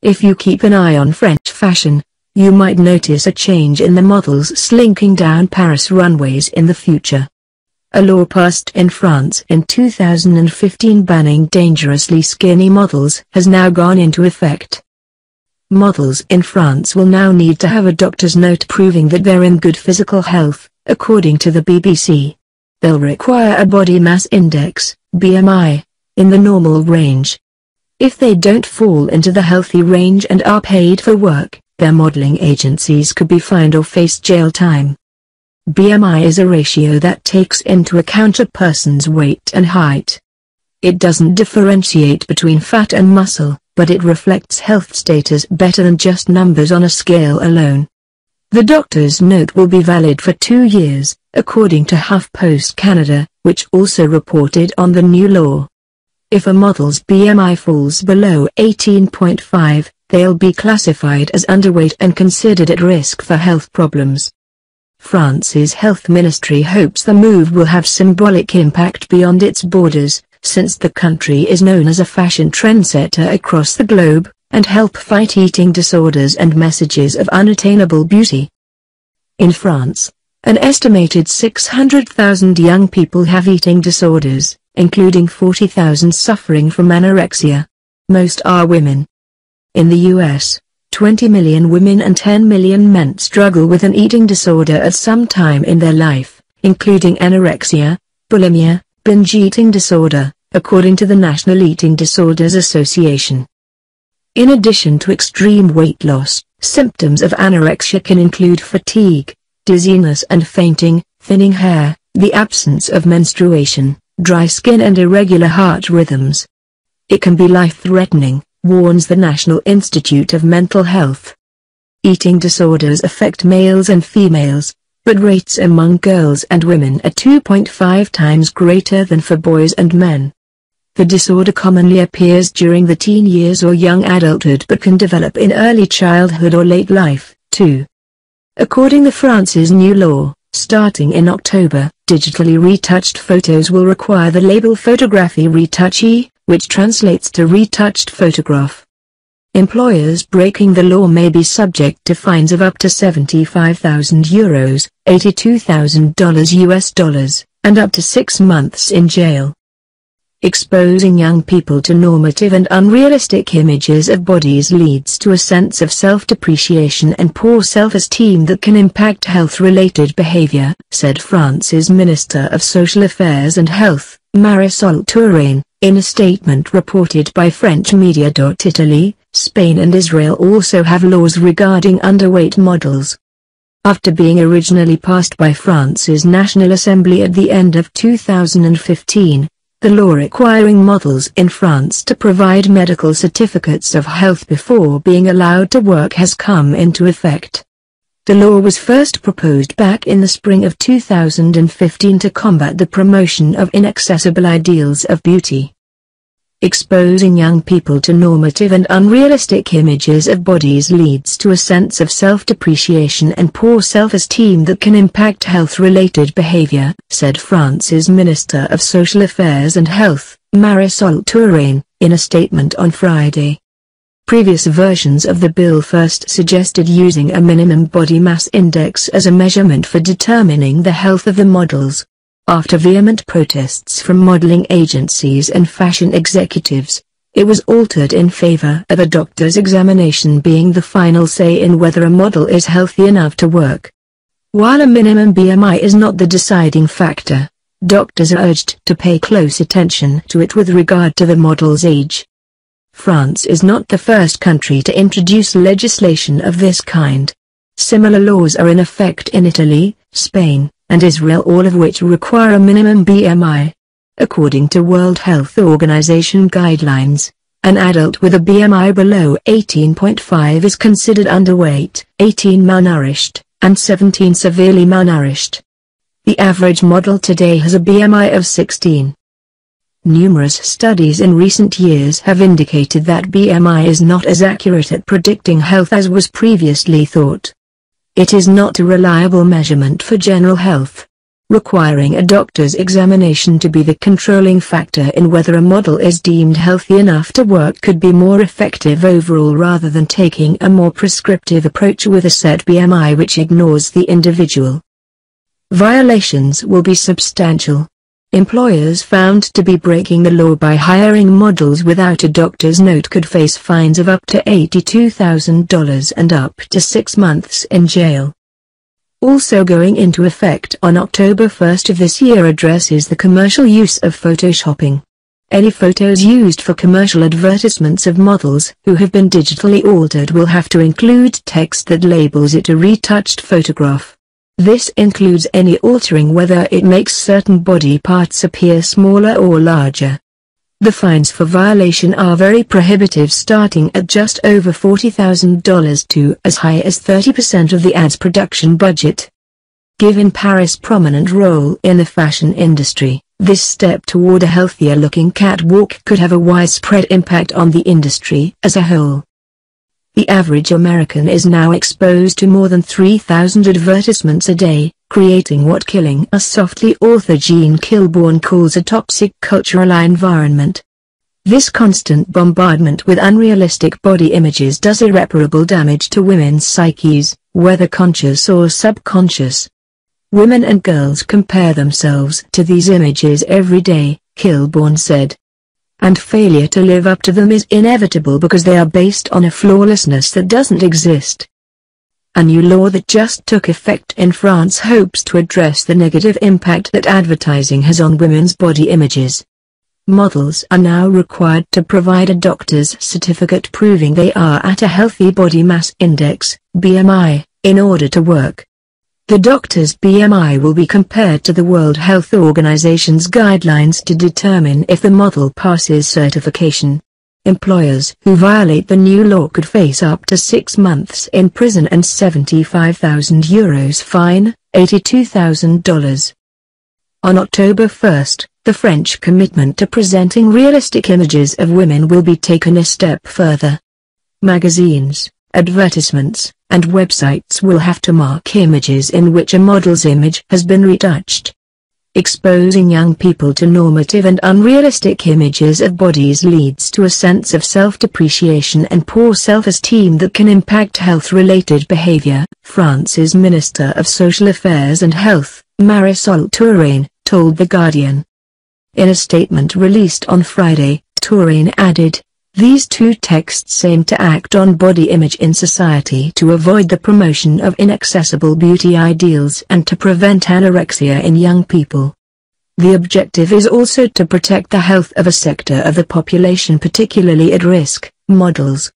If you keep an eye on French fashion, you might notice a change in the models slinking down Paris runways in the future. A law passed in France in 2015 banning dangerously skinny models has now gone into effect. Models in France will now need to have a doctor's note proving that they're in good physical health, according to the BBC. They'll require a body mass index, BMI, in the normal range. If they don't fall into the healthy range and are paid for work, their modeling agencies could be fined or face jail time. BMI is a ratio that takes into account a person's weight and height. It doesn't differentiate between fat and muscle, but it reflects health status better than just numbers on a scale alone. The doctor's note will be valid for 2 years, according to HuffPost Canada, which also reported on the new law. If a model's BMI falls below 18.5, they'll be classified as underweight and considered at risk for health problems. France's health ministry hopes the move will have symbolic impact beyond its borders, since the country is known as a fashion trendsetter across the globe, and help fight eating disorders and messages of unattainable beauty. In France, an estimated 600,000 young people have eating disorders, including 40,000 suffering from anorexia. Most are women. In the US, 20 million women and 10 million men struggle with an eating disorder at some time in their life, including anorexia, bulimia, binge eating disorder, according to the National Eating Disorders Association. In addition to extreme weight loss, symptoms of anorexia can include fatigue, dizziness and fainting, thinning hair, the absence of menstruation, dry skin and irregular heart rhythms. It can be life-threatening, warns the National Institute of Mental Health. Eating disorders affect males and females, but rates among girls and women are 2.5 times greater than for boys and men. The disorder commonly appears during the teen years or young adulthood but can develop in early childhood or late life, too. According to France's new law, starting in October, digitally retouched photos will require the label Photographie Retouchée, which translates to retouched photograph. Employers breaking the law may be subject to fines of up to €75,000, $82,000 and up to 6 months in jail. Exposing young people to normative and unrealistic images of bodies leads to a sense of self-depreciation and poor self-esteem that can impact health-related behavior, said France's Minister of Social Affairs and Health, Marisol Touraine, in a statement reported by French media. Italy, Spain and Israel also have laws regarding underweight models. After being originally passed by France's National Assembly at the end of 2015, the law requiring models in France to provide medical certificates of health before being allowed to work has come into effect. The law was first proposed back in the spring of 2015 to combat the promotion of inaccessible ideals of beauty. Exposing young people to normative and unrealistic images of bodies leads to a sense of self-depreciation and poor self-esteem that can impact health-related behavior, said France's Minister of Social Affairs and Health, Marisol Touraine, in a statement on Friday. Previous versions of the bill first suggested using a minimum body mass index as a measurement for determining the health of the models. After vehement protests from modeling agencies and fashion executives, it was altered in favor of a doctor's examination being the final say in whether a model is healthy enough to work. While a minimum BMI is not the deciding factor, doctors are urged to pay close attention to it with regard to the model's age. France is not the first country to introduce legislation of this kind. Similar laws are in effect in Italy, Spain, and Israel, all of which require a minimum BMI. According to World Health Organization guidelines, an adult with a BMI below 18.5 is considered underweight, 18 malnourished, and 17 severely malnourished. The average model today has a BMI of 16. Numerous studies in recent years have indicated that BMI is not as accurate at predicting health as was previously thought. It is not a reliable measurement for general health. requiring a doctor's examination to be the controlling factor in whether a model is deemed healthy enough to work could be more effective overall rather than taking a more prescriptive approach with a set BMI which ignores the individual. Violations will be substantial. Employers found to be breaking the law by hiring models without a doctor's note could face fines of up to $82,000 and up to 6 months in jail. Also going into effect on October 1st of this year addresses the commercial use of photoshopping. Any photos used for commercial advertisements of models who have been digitally altered will have to include text that labels it a retouched photograph. This includes any altering whether it makes certain body parts appear smaller or larger. The fines for violation are very prohibitive, starting at just over $40,000 to as high as 30% of the ad's production budget. Given Paris' prominent role in the fashion industry, this step toward a healthier-looking catwalk could have a widespread impact on the industry as a whole. The average American is now exposed to more than 3,000 advertisements a day, creating what Killing Us Softly author Jean Kilbourne calls a toxic cultural environment. This constant bombardment with unrealistic body images does irreparable damage to women's psyches, whether conscious or subconscious. Women and girls compare themselves to these images every day, Kilbourne said. And failure to live up to them is inevitable because they are based on a flawlessness that doesn't exist. A new law that just took effect in France hopes to address the negative impact that advertising has on women's body images. Models are now required to provide a doctor's certificate proving they are at a healthy body mass index, BMI, in order to work. The doctor's BMI will be compared to the World Health Organization's guidelines to determine if the model passes certification. Employers who violate the new law could face up to 6 months in prison and €75,000 fine, $82,000. On October 1st, the French commitment to presenting realistic images of women will be taken a step further. Magazines, advertisements, and websites will have to mark images in which a model's image has been retouched. Exposing young people to normative and unrealistic images of bodies leads to a sense of self-depreciation and poor self-esteem that can impact health-related behavior, France's Minister of Social Affairs and Health, Marisol Touraine, told The Guardian. In a statement released on Friday, Touraine added, "These two texts aim to act on body image in society to avoid the promotion of inaccessible beauty ideals and to prevent anorexia in young people. The objective is also to protect the health of a sector of the population particularly at risk, models."